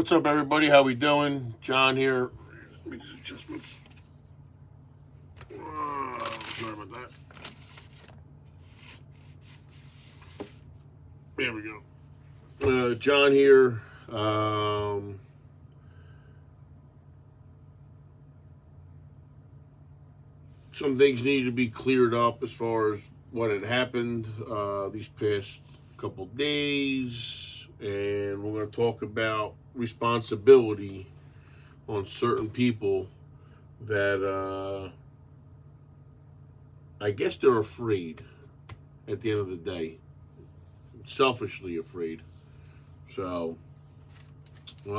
What's up, everybody? How we doing? John here. Make these adjustments. Sorry about that. There we go. John here. Some things need to be cleared up as far as what had happened these past couple days, and we're going to talk about responsibility on certain people that I guess they're afraid at the end of the day, selfishly afraid. So I'm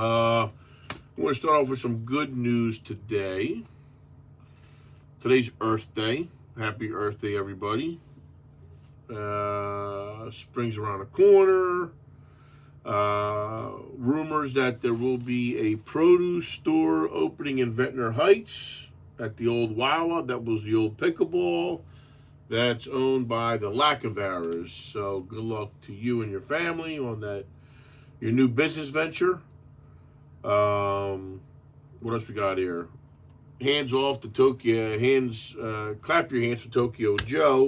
going to start off with some good news today. Today's Earth Day. Happy Earth Day, everybody. Spring's around the corner. Rumors that there will be a produce store opening in Ventnor Heights at the old Wawa. That was the old pickleball. That's owned by the Lacavaras. So good luck to you and your family on that, your new business venture. What else we got here? Hands off to Tokyo. Clap your hands for Tokyo Joe,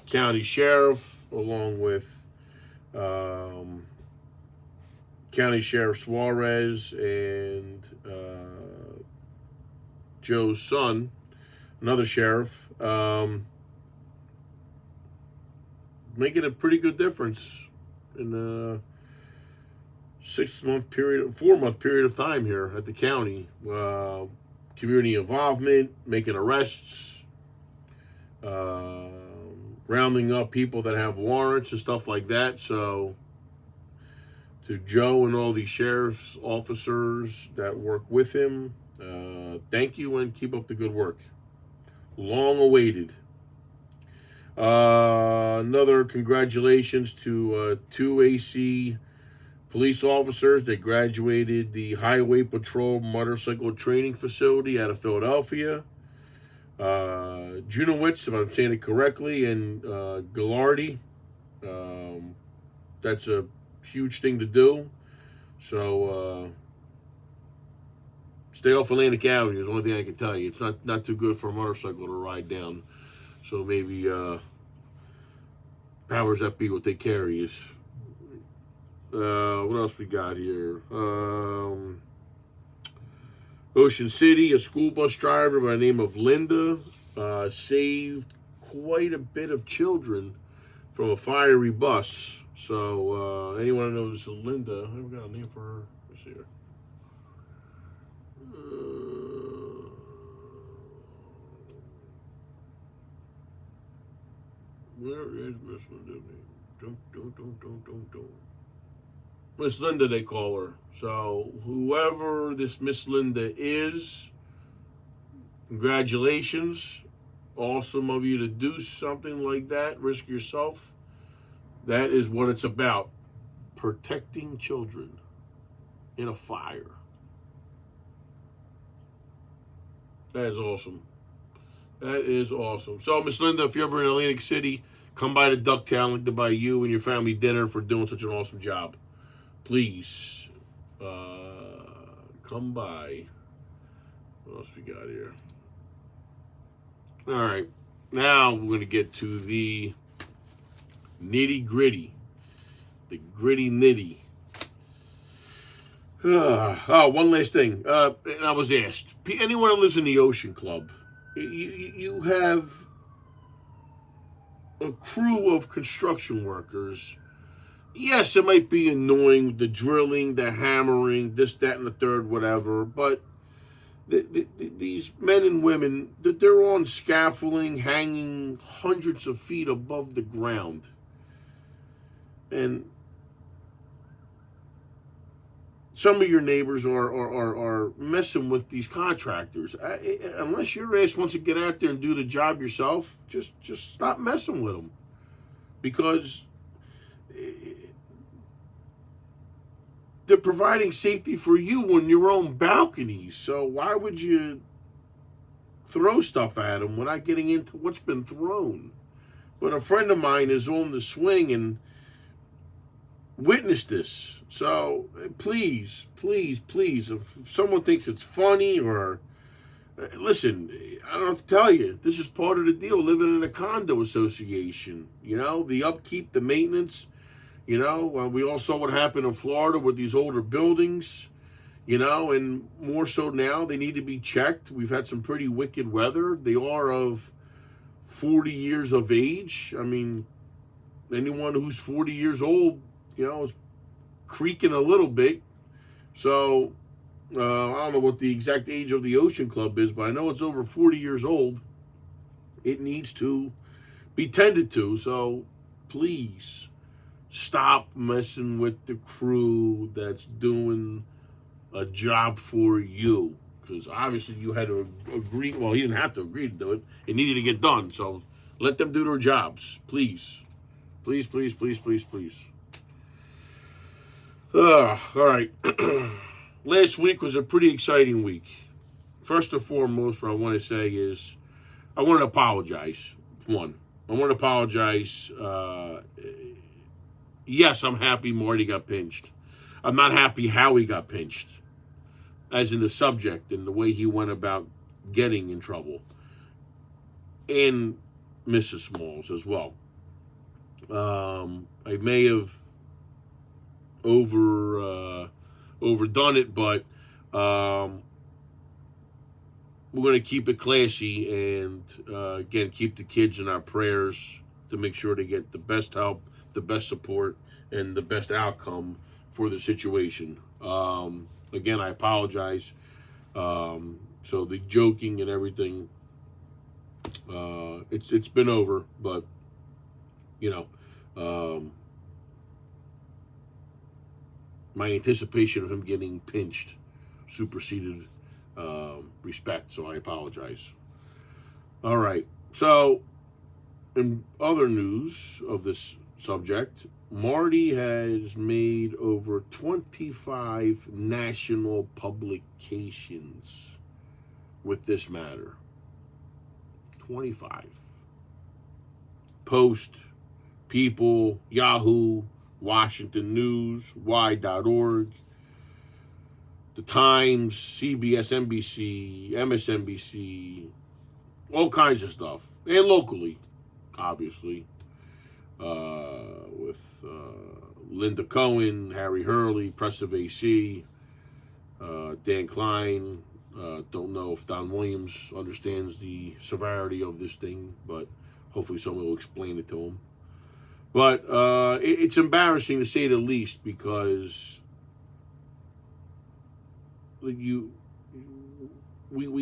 County Sheriff, along with County Sheriff Suarez and Joe's son, another sheriff, making a pretty good difference in a 4-month period of time here at the county. Community involvement, making arrests, rounding up people that have warrants and stuff like that. So to Joe and all these sheriff's officers that work with him, thank you and keep up the good work. Long awaited. Another congratulations to 2 AC police officers. They graduated the Highway Patrol Motorcycle Training Facility out of Philadelphia. Junowitz, if I'm saying it correctly, and Gallardi. That's a huge thing to do. So stay off Atlantic Avenue is the only thing I can tell you. It's not too good for a motorcycle to ride down. So maybe powers that be will take care of you. What else we got here? Ocean City, a school bus driver by the name of Linda saved quite a bit of children from a fiery bus. So anyone who knows Linda, I've got a name for her. Let's see here. Where is Miss Linda's name? Don't. Miss Linda, they call her. So whoever this Miss Linda is, congratulations. Awesome of you to do something like that. Risk yourself. That is what it's about. Protecting children in a fire. That is awesome. That is awesome. So, Miss Linda, if you're ever in Atlantic City, come by to Ducktown. I'd like to buy you and your family dinner for doing such an awesome job. Please, come by. What else we got here? All right. Now we're going to get to the nitty-gritty. The gritty-nitty. One last thing. And I was asked, anyone who lives in the Ocean Club, you have a crew of construction workers. Yes, it might be annoying, the drilling, the hammering, this, that, and the third, whatever, but these men and women, they're on scaffolding, hanging hundreds of feet above the ground. And some of your neighbors are messing with these contractors. Unless your ass wants to get out there and do the job yourself, just stop messing with them. Because they're providing safety for you on your own balconies. So why would you throw stuff at them without getting into what's been thrown? But a friend of mine is on the swing, and witnessed this. So please, please, please, if someone thinks it's funny or listen, I don't have to tell you. This is part of the deal. Living in a condo association, the upkeep, the maintenance. We all saw what happened in Florida with these older buildings. And more so now, they need to be checked. We've had some pretty wicked weather. They are of 40 years of age. I mean, anyone who's 40 years old, is creaking a little bit. So I don't know what the exact age of the Ocean Club is, but I know it's over 40 years old. It needs to be tended to. So please stop messing with the crew that's doing a job for you. Because obviously you had to agree. Well, he didn't have to agree to do it. It needed to get done. So let them do their jobs. Please. Please, please, please, please, please. All right. Last week was a pretty exciting week. First and foremost, what I want to say is I want to apologize. One, I want to apologize. Yes, I'm happy Marty got pinched. I'm not happy how he got pinched, as in the subject and the way he went about getting in trouble. And Mrs. Smalls as well. I may have overdone it, but we're going to keep it classy and again keep the kids in our prayers to make sure they get the best help, the best support, and the best outcome for the situation. Again, I apologize. So the joking and everything, it's been over, but my anticipation of him getting pinched superseded respect, so I apologize. All right. So, in other news of this subject, Marty has made over 25 national publications with this matter. 25. Post, People, Yahoo, Washington News, Y.org, The Times, CBS, NBC, MSNBC, all kinds of stuff. And locally, obviously, with Linda Cohen, Harry Hurley, Press of AC, Dan Klein. Don't know if Don Williams understands the severity of this thing, but hopefully someone will explain it to him. But it's embarrassing to say the least, because we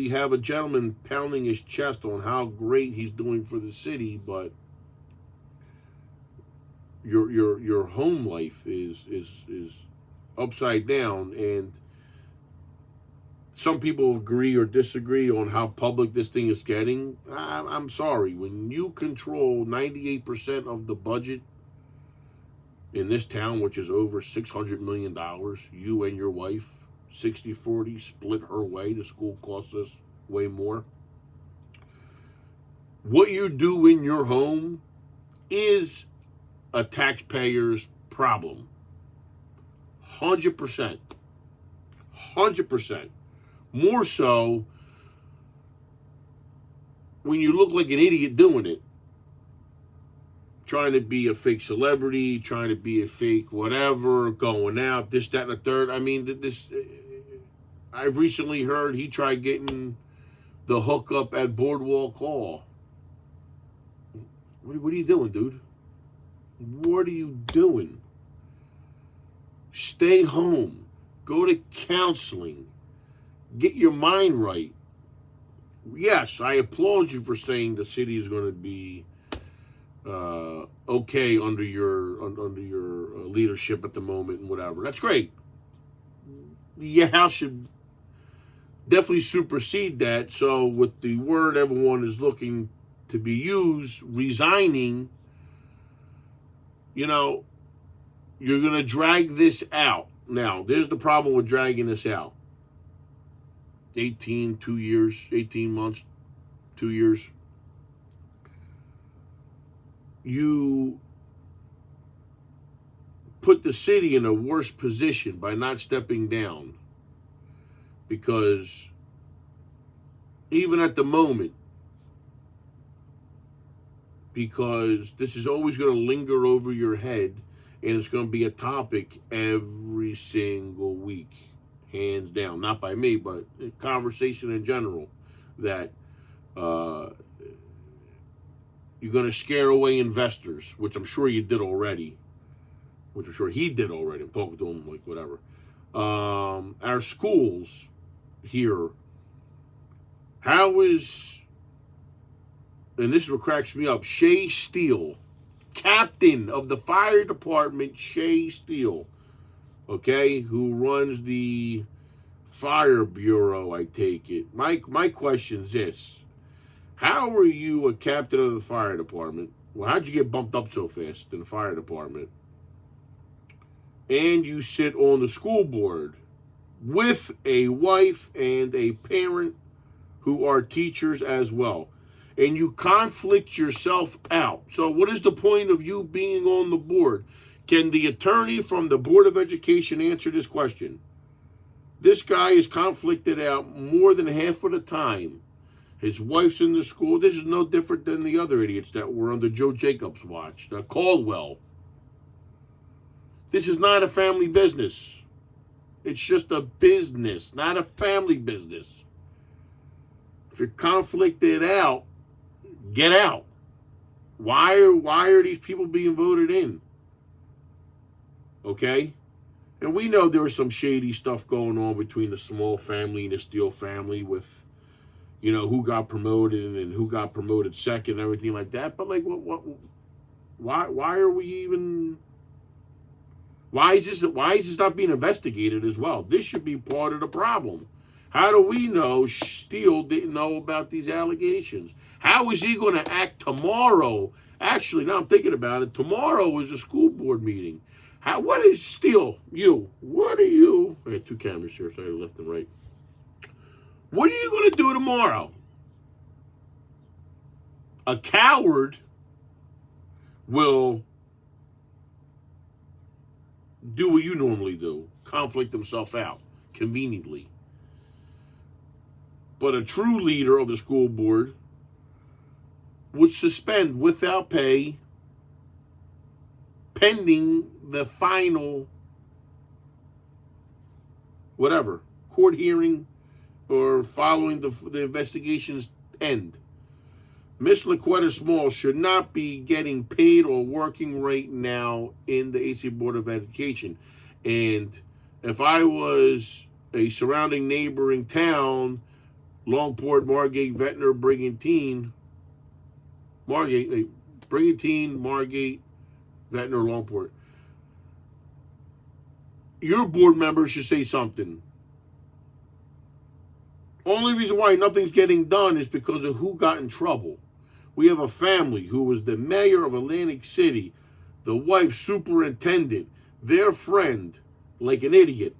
have a gentleman pounding his chest on how great he's doing for the city, but your home life is upside down, and some people agree or disagree on how public this thing is getting. I'm sorry. When you control 98% of the budget in this town, which is over $600 million, you and your wife, 60-40, split her way. The school costs us way more. What you do in your home is a taxpayer's problem. 100%. 100%. More so when you look like an idiot doing it. Trying to be a fake celebrity, trying to be a fake whatever, going out, this, that, and the third. I mean, I've recently heard he tried getting the hookup at Boardwalk Hall. What are you doing, dude? What are you doing? Stay home. Go to counseling. Get your mind right. Yes, I applaud you for saying the city is going to be okay under your leadership at the moment and whatever. That's great. Your house should definitely supersede that. So with the word everyone is looking to be used, resigning, you're going to drag this out. Now, there's the problem with dragging this out. 18 months, 2 years. You put the city in a worse position by not stepping down. Because even at the moment, because this is always going to linger over your head, and it's going to be a topic every single week, hands down. Not by me, but conversation in general, that you're going to scare away investors, which I'm sure you did already, which I'm sure he did already. I'm talking to him, like, whatever. Our schools here, how is, and this is what cracks me up, Shay Steele, captain of the fire department, Shay Steele, okay, who runs the fire bureau, I take it. My question's this: how are you a captain of the fire department? Well, how'd you get bumped up so fast in the fire department? And you sit on the school board with a wife and a parent who are teachers as well. And you conflict yourself out. So what is the point of you being on the board? Can the attorney from the Board of Education answer this question? This guy is conflicted out more than half of the time. His wife's in the school. This is no different than the other idiots that were under Joe Jacobs' watch, the Caldwell. This is not a family business. It's just a business, not a family business. If you're conflicted out, get out. Why are these people being voted in? Okay? And we know there was some shady stuff going on between the Small family and the Steele family with, you know, who got promoted and who got promoted second and everything like that. But like, why are we even... Why is this not being investigated as well? This should be part of the problem. How do we know Steele didn't know about these allegations? How is he going to act tomorrow? Actually, now I'm thinking about it. Tomorrow is a school board meeting. What is Steele? What are you? I got two cameras here, sorry, left and right. What are you going to do tomorrow? A coward will do what you normally do, conflict himself out conveniently. But a true leader of the school board would suspend without pay pending the final whatever, court hearing or following the investigation's end. Miss LaQuetta Small should not be getting paid or working right now in the AC Board of Education. And if I was a surrounding neighboring town, Longport, Margate, Ventnor, Brigantine, Margate, Ventnor, Longport, your board members should say something. Only reason why nothing's getting done is because of who got in trouble. We have a family who was the mayor of Atlantic City, the wife superintendent, their friend, like an idiot.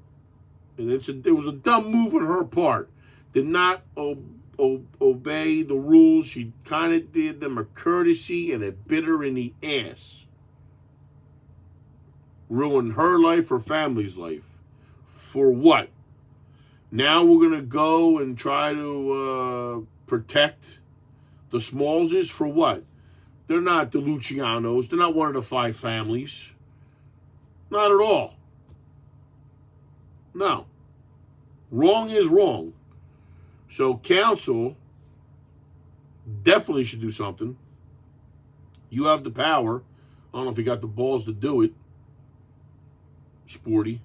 And it was a dumb move on her part. Did not obey the rules. She kind of did them a courtesy and it bit her in the ass. Ruined her life, her family's life. For what? Now we're going to go and try to protect the Smallses for what? They're not the Lucianos. They're not one of the five families. Not at all. No. Wrong is wrong. So council definitely should do something. You have the power. I don't know if you got the balls to do it. Sporty.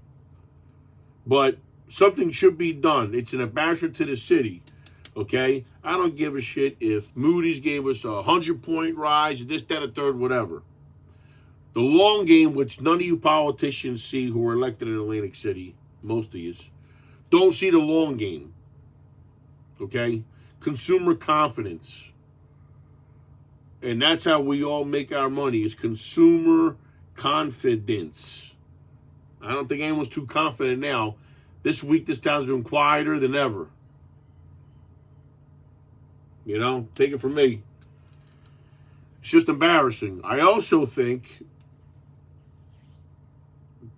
But something should be done. It's an embarrassment to the city. Okay? I don't give a shit if Moody's gave us a 100-point rise, this, that, a third, whatever. The long game, which none of you politicians see who are elected in Atlantic City, most of you, don't see the long game. Okay? Consumer confidence. And that's how we all make our money, is consumer confidence. I don't think anyone's too confident now. This week, this town's been quieter than ever. You know, take it from me. It's just embarrassing. I also think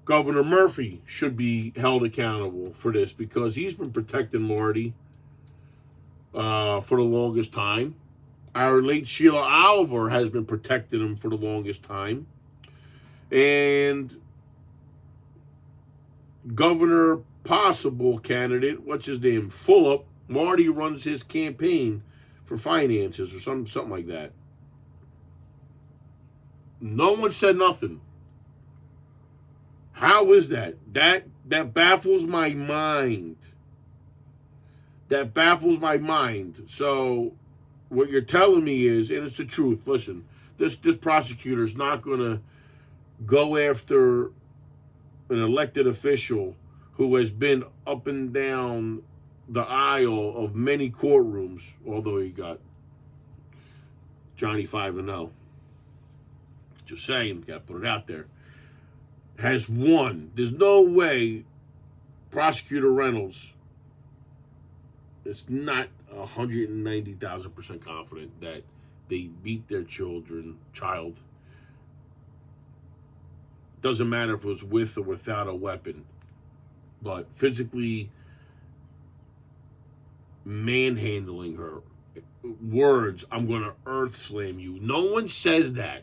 Governor Murphy should be held accountable for this because he's been protecting Marty for the longest time. Our late Sheila Oliver has been protecting him for the longest time. And Governor possible candidate, what's his name? Fulop. Marty runs his campaign for finances or something like that. No one said nothing. How is that? That baffles my mind. That baffles my mind. So what you're telling me is, and it's the truth, listen, this prosecutor's not going to go after an elected official who has been up and down the aisle of many courtrooms, although he got Johnny 5-0. Just saying, got to put it out there. Has won. There's no way Prosecutor Reynolds is not 190,000% confident that they beat their child. Doesn't matter if it was with or without a weapon, but physically manhandling her. Words, I'm going to earth slam you. No one says that.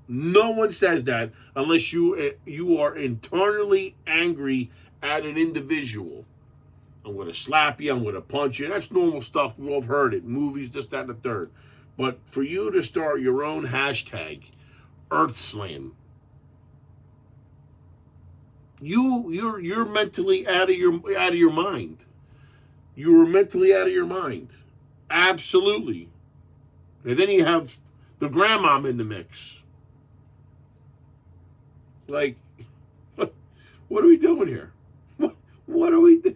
No one says that unless you are internally angry at an individual. I'm going to slap you. I'm going to punch you. That's normal stuff. We've all heard it. Movies, this, that, and the third. But for you to start your own hashtag, earth slam, you're mentally out of your mind. You were mentally out of your mind. Absolutely. And then you have the grandmom in the mix. Like, what are we doing here? What are we doing?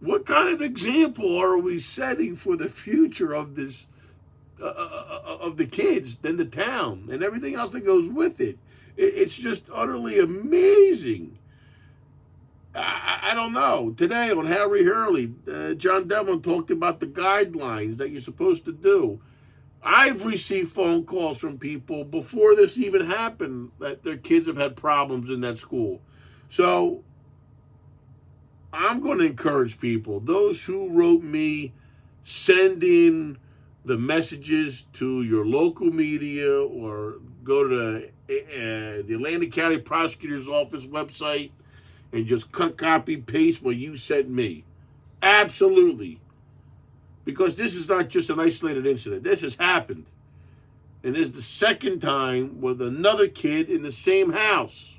What kind of example are we setting for the future of this, of the kids, then the town, and everything else that goes with it? It's just utterly amazing. I don't know. Today on Harry Hurley, John Devlin talked about the guidelines that you're supposed to do. I've received phone calls from people before this even happened that their kids have had problems in that school. So I'm going to encourage people, those who wrote me, send in the messages to your local media or go to the Atlantic County Prosecutor's Office website and just cut, copy, paste what you sent me. Absolutely. Because this is not just an isolated incident. This has happened. And this is the second time with another kid in the same house.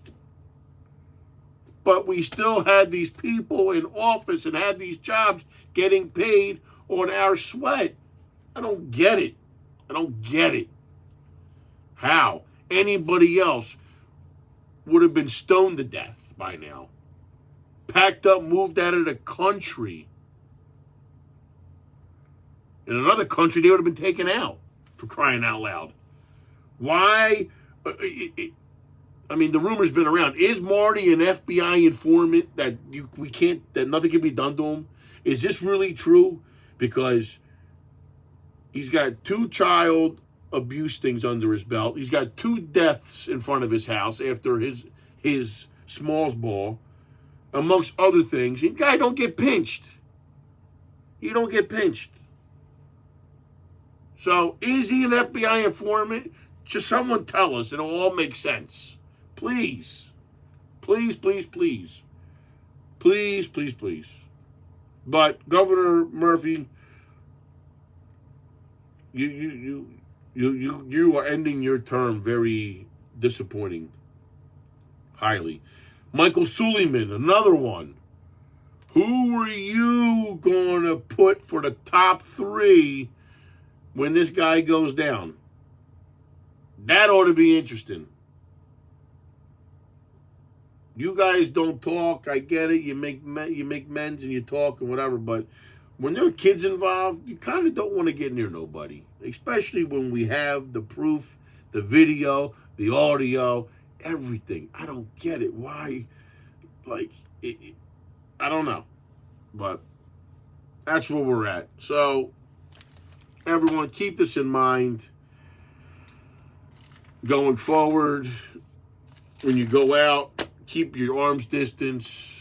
But we still had these people in office and had these jobs getting paid on our sweat. I don't get it. I don't get it. How? Anybody else would have been stoned to death by now. Packed up, moved out of the country. In another country, they would have been taken out, for crying out loud. Why? I mean, the rumor's been around. Is Marty an FBI informant that that nothing can be done to him? Is this really true? Because he's got 2 child abuse things under his belt. He's got 2 deaths in front of his house after his Smalls ball, amongst other things. The guy don't get pinched. You don't get pinched. So, is he an FBI informant? Just someone tell us. It'll all make sense. Please. Please, please, please. Please, please, please. But Governor Murphy, you are ending your term very disappointing. Highly. Michael Suleiman, another one. Who were you going to put for the top 3 when this guy goes down? That ought to be interesting. You guys don't talk. I get it. You make men's and you talk and whatever. But when there are kids involved, you kind of don't want to get near nobody. Especially when we have the proof, the video, the audio, everything. I don't get it. Why? I don't know. But that's where we're at. So, everyone, keep this in mind going forward. when you go out, keep your arms distance.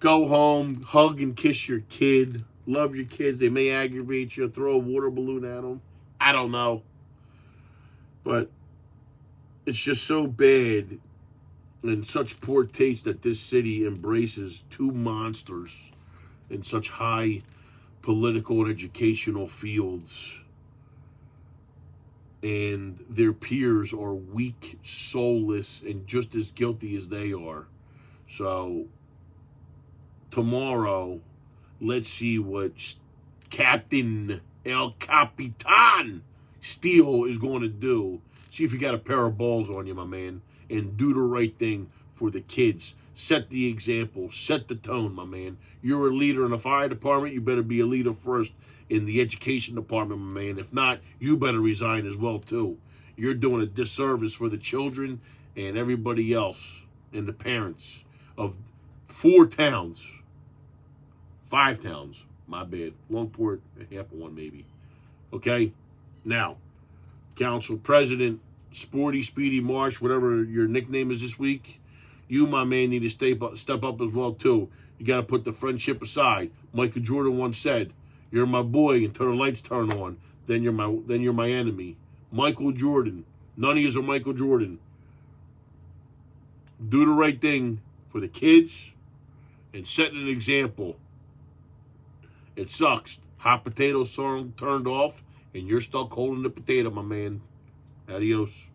Go home, hug and kiss your kid. Love your kids. They may aggravate you. Throw a water balloon at them. I don't know. But it's just so bad and such poor taste that this city embraces two monsters in such high political and educational fields. And their peers are weak, soulless, and just as guilty as they are. So tomorrow, let's see what Captain El Capitan Steele is going to do. See if you got a pair of balls on you, my man, and do the right thing for the kids. Set the example. Set the tone, my man. You're a leader in the fire department. You better be a leader first in the education department, my man. If not, you better resign as well, too. You're doing a disservice for the children and everybody else and the parents of 4 towns. 5 towns. My bad. Longport, half of one maybe. Okay? Now, Council President Sporty Speedy Marsh, whatever your nickname is this week, you, my man, need to step up as well, too. You got to put the friendship aside. Michael Jordan once said, "You're my boy until the lights turn on. Then you're my enemy." Michael Jordan. None of you are Michael Jordan. Do the right thing for the kids and set an example. It sucks. Hot potato song turned off, and you're stuck holding the potato, my man. Adios.